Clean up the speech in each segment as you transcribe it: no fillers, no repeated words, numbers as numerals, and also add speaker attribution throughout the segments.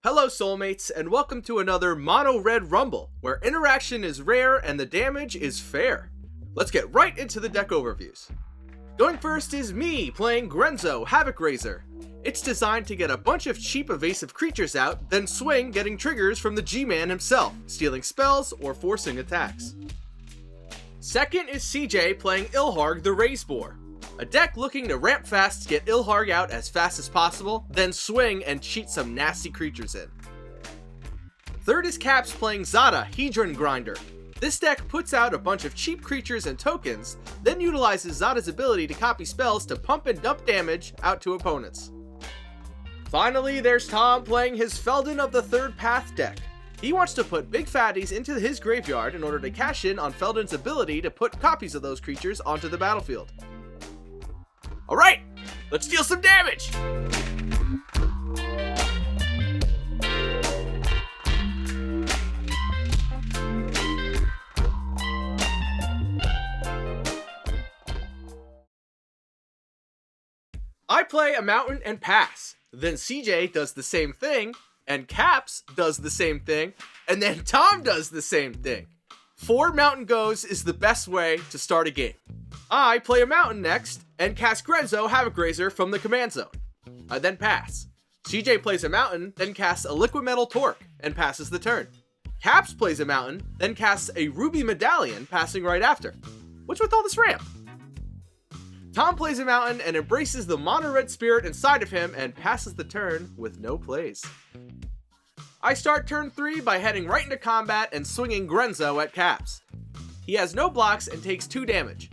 Speaker 1: Hello soulmates, and welcome to another Mono Red Rumble, where interaction is rare and the damage is fair. Let's get right into the deck overviews. Going first is me, playing Grenzo, Havoc Raiser. It's designed to get a bunch of cheap evasive creatures out, then swing getting triggers from the G-Man himself, stealing spells or forcing attacks. Second is CJ playing Ilharg the Raze-Boar. A deck looking to ramp fast, get Ilharg out as fast as possible, then swing and cheat some nasty creatures in. Third is Caps playing Zada, Hedron Grinder. This deck puts out a bunch of cheap creatures and tokens, then utilizes Zada's ability to copy spells to pump and dump damage out to opponents. Finally, there's Tom playing his Feldon of the Third Path deck. He wants to put big fatties into his graveyard in order to cash in on Feldon's ability to put copies of those creatures onto the battlefield. Alright, let's deal some damage! I play a mountain and pass. Then CJ does the same thing, and Caps does the same thing, and then Tom does the same thing. 4 mountain goes is the best way to start a game. I play a mountain next, and cast Grenzo, Havoc Raiser from the command zone. I then pass. CJ plays a mountain, then casts a Liquid Metal Torque, and passes the turn. Caps plays a mountain, then casts a Ruby Medallion, passing right after. What's with all this ramp? Tom plays a mountain and embraces the Mono Red Spirit inside of him and passes the turn with no plays. I start turn 3 by heading right into combat and swinging Grenzo at Caps. He has no blocks and takes 2 damage.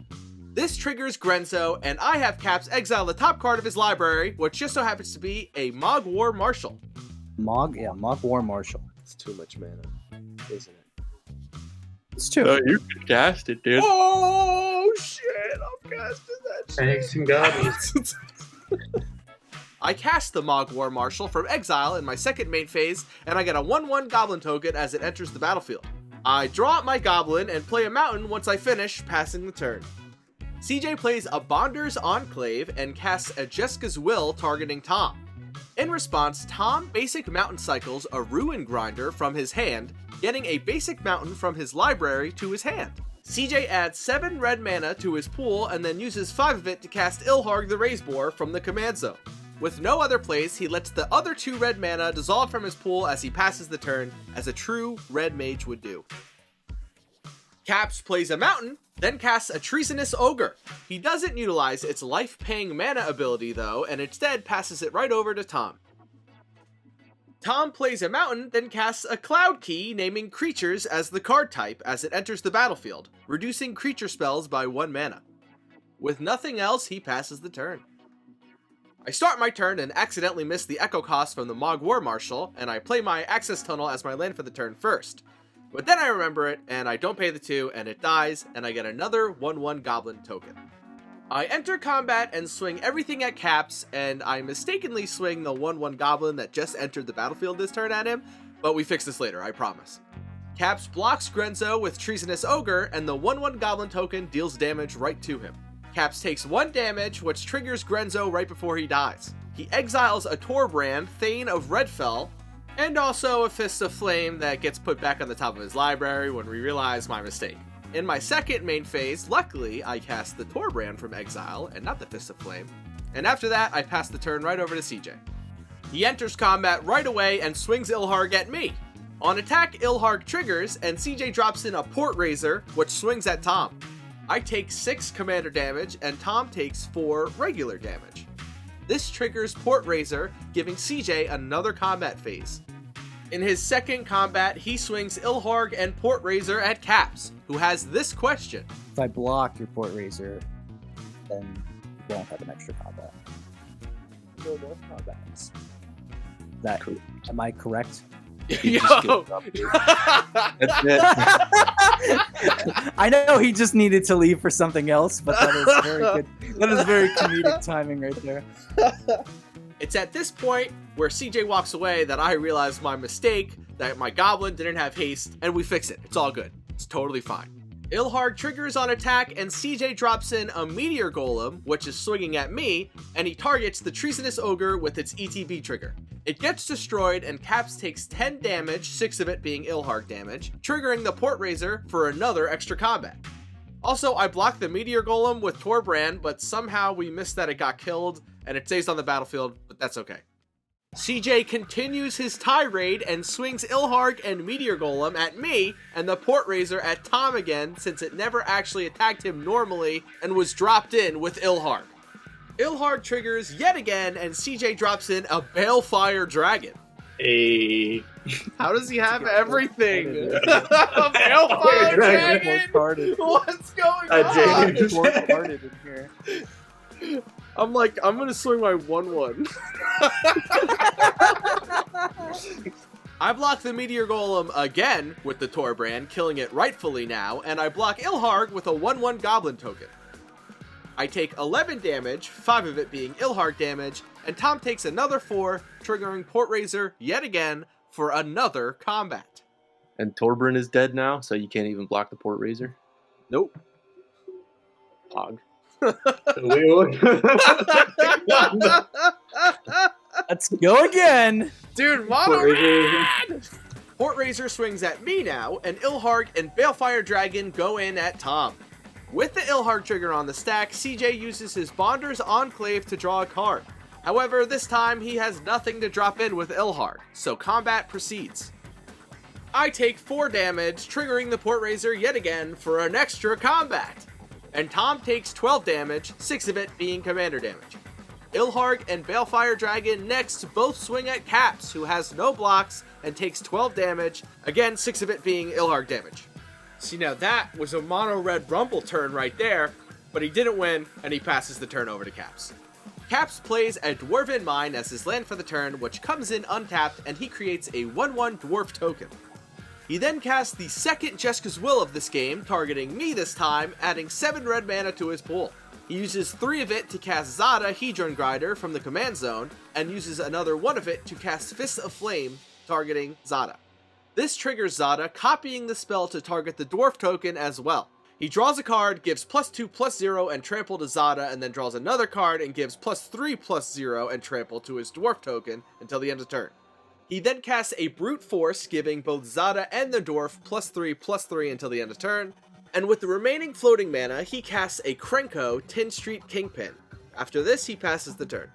Speaker 1: This triggers Grenzo, and I have Caps exile the top card of his library, which just so happens to be a Mogwar Marshal.
Speaker 2: Mogwar Marshal.
Speaker 3: It's too much mana, isn't it?
Speaker 2: It's too.
Speaker 4: You can cast it, dude.
Speaker 1: Oh shit, I'm casting that shit.
Speaker 3: Thanks and goblins.
Speaker 1: I cast the Mogwar Marshal from exile in my second main phase, and I get a 1/1 Goblin token as it enters the battlefield. I draw out my Goblin and play a mountain once I finish, passing the turn. CJ plays a Bonder's Enclave and casts a Jeska's Will targeting Tom. In response, Tom basic mountain cycles a Ruin Grinder from his hand, getting a basic mountain from his library to his hand. CJ adds 7 red mana to his pool and then uses 5 of it to cast Ilharg the Raze-Boar from the command zone. With no other plays, he lets the other 2 red mana dissolve from his pool as he passes the turn, as a true red mage would do. Caps plays a mountain, then casts a Treasonous Ogre. He doesn't utilize its life-paying mana ability though, and instead passes it right over to Tom. Tom plays a mountain, then casts a Cloud Key, naming creatures as the card type as it enters the battlefield, reducing creature spells by 1 mana. With nothing else, he passes the turn. I start my turn and accidentally miss the Echo cost from the Mogwar Marshal, and I play my Access Tunnel as my land for the turn first. But then I remember it, and I don't pay the 2, and it dies, and I get another 1/1 Goblin token. I enter combat and swing everything at Caps, and I mistakenly swing the 1/1 Goblin that just entered the battlefield this turn at him, but we fix this later, I promise. Caps blocks Grenzo with Treasonous Ogre, and the 1/1 Goblin token deals damage right to him. Caps takes 1 damage, which triggers Grenzo right before he dies. He exiles a Torbrand, Thane of Redfell, and also a Fist of Flame that gets put back on the top of his library when we realize my mistake. In my second main phase, luckily, I cast the Torbrand from exile and not the Fist of Flame, and after that, I pass the turn right over to CJ. He enters combat right away and swings Ilharg at me. On attack, Ilharg triggers, and CJ drops in a Port Raiser, which swings at Tom. I take 6 commander damage, and Tom takes 4 regular damage. This triggers Port Raiser, giving CJ another combat phase. In his second combat, he swings Ilharg and Port Raiser at Caps, who has this question.
Speaker 2: If I block your Port Raiser, then you won't have an extra combat. No more combats. Am I correct?
Speaker 1: Yo!
Speaker 4: That's it.
Speaker 2: I know he just needed to leave for something else, but that is very good. That is very comedic timing right there.
Speaker 1: It's at this point where CJ walks away that I realize my mistake, that my Goblin didn't have haste, and we fix it. It's all good. It's totally fine. Ilharg triggers on attack, and CJ drops in a Meteor Golem, which is swinging at me, and he targets the Treasonous Ogre with its ETB trigger. It gets destroyed and Caps takes 10 damage, 6 of it being Ilharg damage, triggering the Port Raiser for another extra combat. Also, I blocked the Meteor Golem with Torbrand, but somehow we missed that it got killed, and it stays on the battlefield, but that's okay. CJ continues his tirade and swings Ilharg and Meteor Golem at me and the Port Raiser at Tom again, since it never actually attacked him normally and was dropped in with Ilharg. Ilharg triggers yet again, and CJ drops in a Balefire Dragon.
Speaker 5: Hey.
Speaker 1: How does he have everything? A Balefire Dragon? What's going on?
Speaker 5: James.
Speaker 2: Part-hearted in here.
Speaker 1: I'm like, I'm gonna swing my 1/1. I block the Meteor Golem again with the Torbrand, killing it rightfully now, and I block Ilharg with a 1/1 Goblin token. I take 11 damage, 5 of it being Ilharg damage, and Tom takes another 4, triggering Port Raiser yet again for another combat.
Speaker 4: And Torbran is dead now, so you can't even block the Port Raiser.
Speaker 1: Nope.
Speaker 4: Pog.
Speaker 2: Let's go again.
Speaker 1: Dude, Mono Red! Port Raiser swings at me now, and Ilharg and Balefire Dragon go in at Tom. With the Ilharg trigger on the stack, CJ uses his Bonder's Enclave to draw a card. However, this time he has nothing to drop in with Ilharg, so combat proceeds. I take 4 damage, triggering the Port Raiser yet again for an extra combat. And Tom takes 12 damage, 6 of it being commander damage. Ilharg and Balefire Dragon next both swing at Caps, who has no blocks and takes 12 damage, again 6 of it being Ilharg damage. See, now that was a mono-red Rumble turn right there, but he didn't win, and he passes the turn over to Caps. Caps plays a Dwarven Mine as his land for the turn, which comes in untapped, and he creates a 1/1 Dwarf token. He then casts the second Jeska's Will of this game, targeting me this time, adding 7 red mana to his pool. He uses 3 of it to cast Zada, Hedron Grinder, from the command zone, and uses another 1 of it to cast Fist of Flame, targeting Zada. This triggers Zada, copying the spell to target the dwarf token as well. He draws a card, gives +2/+0 and trample to Zada, and then draws another card and gives +3/+0 and trample to his dwarf token until the end of turn. He then casts a Brute Force, giving both Zada and the dwarf +3/+3 until the end of turn, and with the remaining floating mana, he casts a Krenko Tin Street Kingpin. After this, he passes the turn.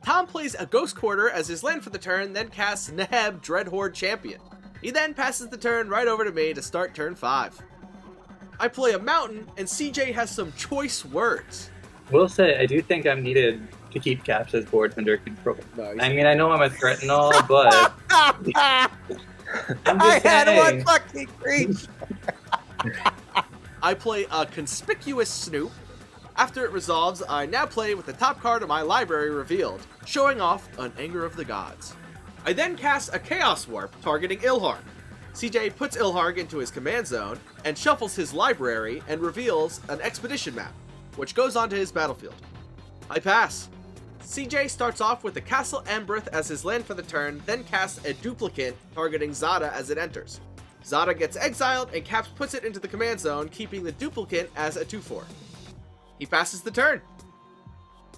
Speaker 1: Tom plays a Ghost Quarter as his land for the turn, then casts Neheb Dreadhorde Champion. He then passes the turn right over to me to start turn 5. I play a Mountain, and CJ has some choice words.
Speaker 5: Will say, I do think I'm needed to keep Caps' board under control.
Speaker 1: No,
Speaker 5: I mean, I know I'm a threat and all, but I'm just saying.
Speaker 2: fucking creature.
Speaker 1: I play a Conspicuous Snoop. After it resolves, I now play with the top card of my library revealed, showing off an Anger of the Gods. I then cast a Chaos Warp, targeting Ilharg. CJ puts Ilharg into his command zone, and shuffles his library, and reveals an Expedition map, which goes onto his battlefield. I pass. CJ starts off with the Castle Ambrith as his land for the turn, then casts a Duplicate, targeting Zada as it enters. Zada gets exiled, and Caps puts it into the command zone, keeping the Duplicate as a 2/4. He passes the turn.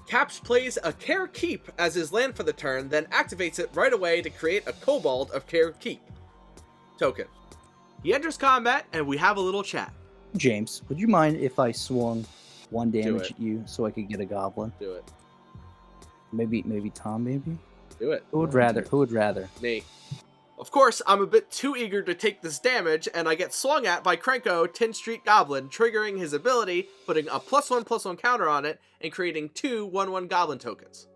Speaker 1: Caps plays a Care Keep as his land for the turn, then activates it right away to create a Kobold of Care Keep token. He enters combat, and we have a little chat.
Speaker 2: James, would you mind if I swung 1 damage
Speaker 1: it.
Speaker 2: at you so I could get a goblin?
Speaker 1: Do it.
Speaker 2: Maybe Tom, maybe?
Speaker 1: Do it.
Speaker 2: Who would rather?
Speaker 1: Me. Of course, I'm a bit too eager to take this damage, and I get swung at by Krenko, Tin Street Goblin, triggering his ability, putting a +1/+1 counter on it, and creating 2 1/1 Goblin tokens.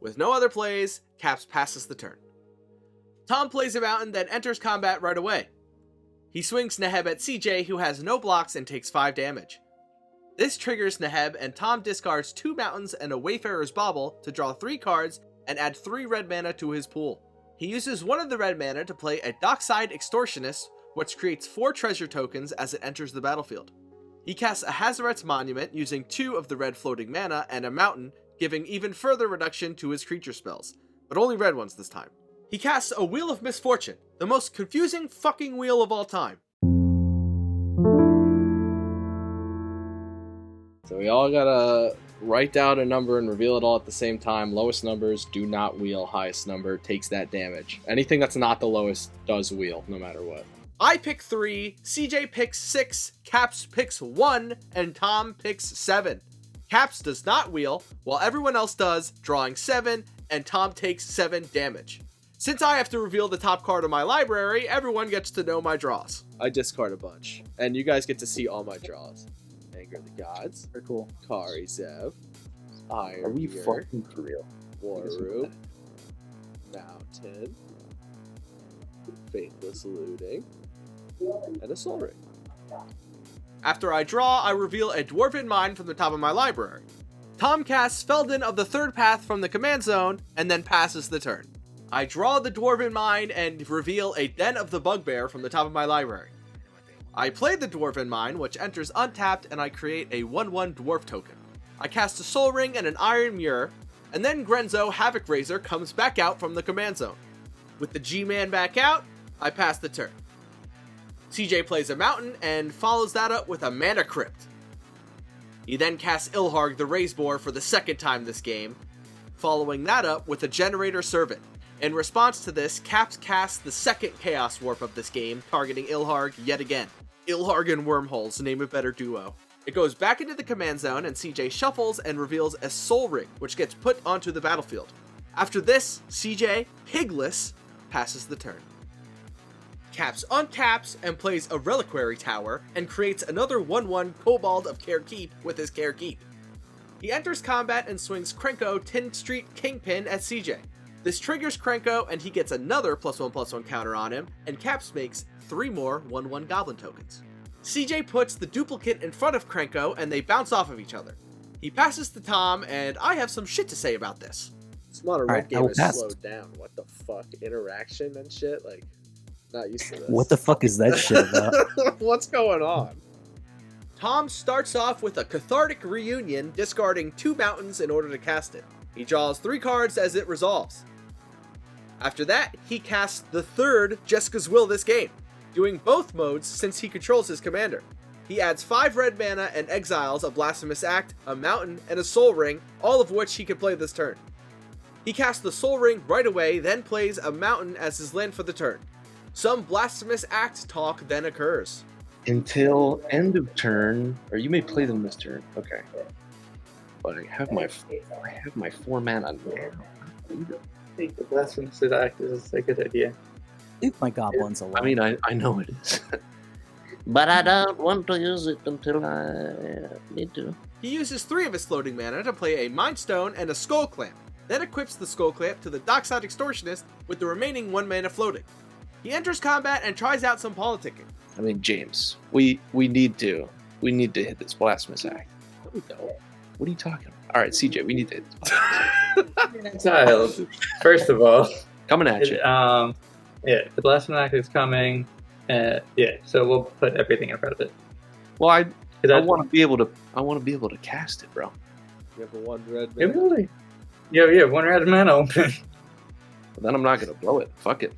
Speaker 1: With no other plays, Caps passes the turn. Tom plays a Mountain, then enters combat right away. He swings Neheb at CJ, who has no blocks and takes 5 damage. This triggers Neheb, and Tom discards 2 Mountains and a Wayfarer's Bauble to draw 3 cards and add 3 red mana to his pool. He uses 1 of the red mana to play a Dockside Extortionist, which creates 4 treasure tokens as it enters the battlefield. He casts a Hazaret's Monument using 2 of the red floating mana and a Mountain, giving even further reduction to his creature spells, but only red ones this time. He casts a Wheel of Misfortune, the most confusing fucking wheel of all time.
Speaker 3: So we all gotta
Speaker 6: Write down a number and reveal it all at the same time. Lowest numbers do not wheel. Highest number takes that damage. Anything that's not the lowest does wheel, no matter what.
Speaker 1: I pick 3, CJ picks 6, Caps picks 1, and Tom picks 7. Caps does not wheel, while everyone else does, drawing 7, and Tom takes 7 damage. Since I have to reveal the top card of my library, everyone gets to know my draws. I discard a bunch, and you guys get to see all my draws. Anger of the Gods,
Speaker 2: Very cool.
Speaker 1: Kari Zev, Iron
Speaker 4: Are we
Speaker 1: Beard,
Speaker 4: fucking for real?
Speaker 1: War Room, Mountain, Faithless Looting, and a Soul Ring. After I draw, I reveal a Dwarven Mine from the top of my library. Tom casts Feldon of the Third Path from the command zone, and then passes the turn. I draw the Dwarven Mine and reveal a Den of the Bugbear from the top of my library. I play the Dwarven Mine, which enters untapped, and I create a 1/1 Dwarf token. I cast a Soul Ring and an Iron Muir, and then Grenzo Havoc Razor comes back out from the command zone. With the G-Man back out, I pass the turn. CJ plays a Mountain and follows that up with a Mana Crypt. He then casts Ilharg the Raze-Boar for the second time this game, following that up with a Generator Servant. In response to this, Caps casts the second Chaos Warp of this game, targeting Ilharg yet again. Ilharg and Wormholes, name a better duo. It goes back into the command zone and CJ shuffles and reveals a Soul Ring, which gets put onto the battlefield. After this, CJ, Pigless, passes the turn. Caps untaps and plays a Reliquary Tower and creates another 1/1 Kobold of Care Keep with his Care Keep. He enters combat and swings Krenko 10 Street Kingpin at CJ. This triggers Krenko and he gets another +1/+1 counter on him, and Caps makes 3 more 1/1 Goblin tokens. CJ puts the duplicate in front of Krenko and they bounce off of each other. He passes to Tom, and I have some shit to say about this.
Speaker 3: This modern
Speaker 2: Alright,
Speaker 3: red game
Speaker 2: I will
Speaker 3: is
Speaker 2: pass.
Speaker 3: slowed down. What the fuck? Interaction and shit? Like, not used to this.
Speaker 2: What the fuck is that shit about?
Speaker 3: What's going on?
Speaker 1: Tom starts off with a Cathartic Reunion, discarding 2 mountains in order to cast it. He draws 3 cards as it resolves. After that, he casts the third Jeska's Will this game, doing both modes since he controls his commander. He adds 5 red mana and exiles a Blasphemous Act, a Mountain, and a Soul Ring, all of which he can play this turn. He casts the Soul Ring right away, then plays a Mountain as his land for the turn. Some Blasphemous Act talk then occurs.
Speaker 4: Until end of turn, or you may play them this turn. Okay. But I have my 4 mana now.
Speaker 5: I think the Blasphemous Act is a good idea.
Speaker 2: Leave my goblins alone.
Speaker 4: I mean, I know it is. But I don't want to use it until I need to.
Speaker 1: He uses 3 of his floating mana to play a Mind Stone and a Skull Clamp, then equips the Skull Clamp to the Dockside Extortionist with the remaining 1 mana floating. He enters combat and tries out some politicking.
Speaker 4: I mean, James, we need to hit this Blasphemous Act.
Speaker 3: No, we don't.
Speaker 4: What are you talking about? All right, CJ, we need to hit this Blasphemous Act.
Speaker 5: Child, first of all,
Speaker 4: Coming at you.
Speaker 5: yeah, the Blasphemous Act is coming. Yeah, so we'll put everything in front of it.
Speaker 4: Well, I
Speaker 5: 'Cause that's-
Speaker 4: want to be able to cast it, bro.
Speaker 3: You have a 1 red
Speaker 5: Yeah,
Speaker 3: mana.
Speaker 5: really? Yeah, 1 red mana open.
Speaker 4: But then I'm not gonna blow it. Fuck it.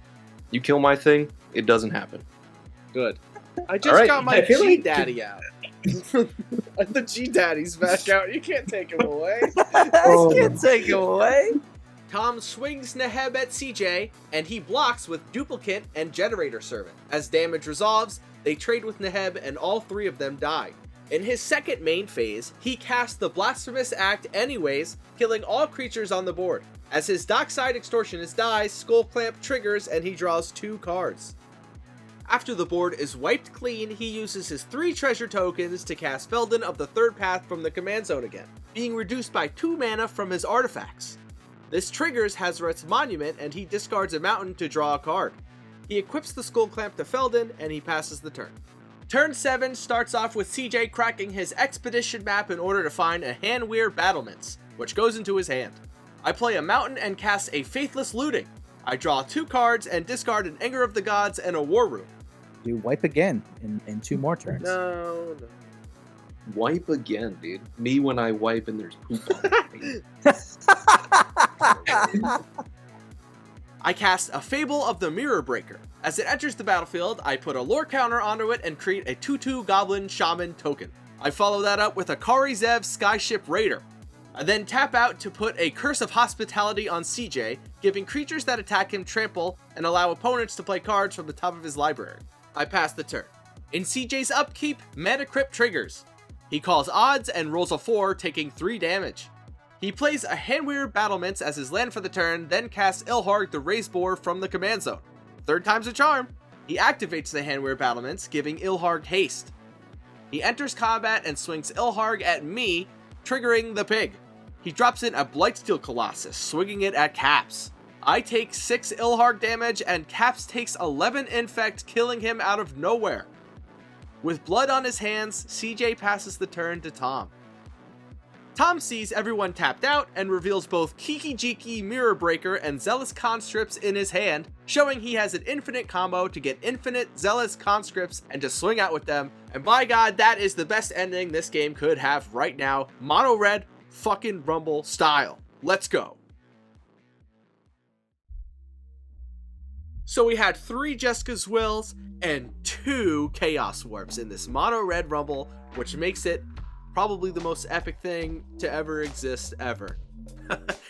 Speaker 4: You kill my thing, it doesn't happen.
Speaker 1: Good. I just
Speaker 4: Alright,
Speaker 1: got my
Speaker 5: I feel like-
Speaker 1: G-Daddy out. The G-Daddy's back out. You can't take him away.
Speaker 2: I can't take it away.
Speaker 1: Tom swings Neheb at CJ, and he blocks with Duplicate and Generator Servant. As damage resolves, they trade with Neheb, and all 3 of them die. In his second main phase, he casts the Blasphemous Act anyways, killing all creatures on the board. As his Dockside Extortionist dies, Skull Clamp triggers, and he draws 2 cards. After the board is wiped clean, he uses his 3 treasure tokens to cast Feldon of the Third Path from the command zone again, being reduced by 2 mana from his artifacts. This triggers Hazaret's Monument, and he discards a mountain to draw a card. He equips the Skull Clamp to Feldon, and he passes the turn. Turn 7 starts off with CJ cracking his Expedition map in order to find a Hanweir Battlements, which goes into his hand. I play a mountain and cast a Faithless Looting. I draw 2 cards and discard an Anger of the Gods and a War Room.
Speaker 2: You wipe again in 2 more turns.
Speaker 3: No.
Speaker 4: Wipe again, dude. Me when I wipe and there's poop on me.
Speaker 1: I cast a Fable of the Mirror Breaker. As it enters the battlefield, I put a lore counter onto it and create a 2/2 Goblin Shaman token. I follow that up with a Kari Zev Skyship Raider. I then tap out to put a Curse of Hospitality on CJ, giving creatures that attack him trample and allow opponents to play cards from the top of his library. I pass the turn. In CJ's upkeep, Mana Crypt triggers. He calls odds and rolls a 4, taking 3 damage. He plays a Handweaver Battlements as his land for the turn, then casts Ilharg the Raze-Boar from the command zone. 3rd time's a charm. He activates the Handweaver Battlements, giving Ilharg haste. He enters combat and swings Ilharg at me, triggering the pig. He drops in a Blightsteel Colossus, swinging it at Caps. I take 6 Ilharg damage and Caps takes 11 infect, killing him out of nowhere. With blood on his hands, CJ passes the turn to Tom. Tom sees everyone tapped out and reveals both Kiki Jiki, Mirror Breaker, and Zealous Conscripts in his hand, showing he has an infinite combo to get infinite Zealous Conscripts and to swing out with them. And by God, that is the best ending this game could have right now. Mono red, fucking Rumble style. Let's go. So we had 3 Jessica's Wills and 2 Chaos Warps in this mono red Rumble, which makes it probably the most epic thing to ever exist ever.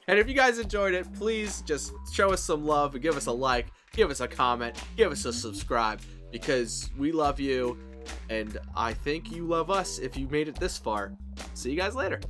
Speaker 1: And if you guys enjoyed it, please just show us some love and give us a like, give us a comment, give us a subscribe, because we love you and I think you love us if you made it this far. See you guys later.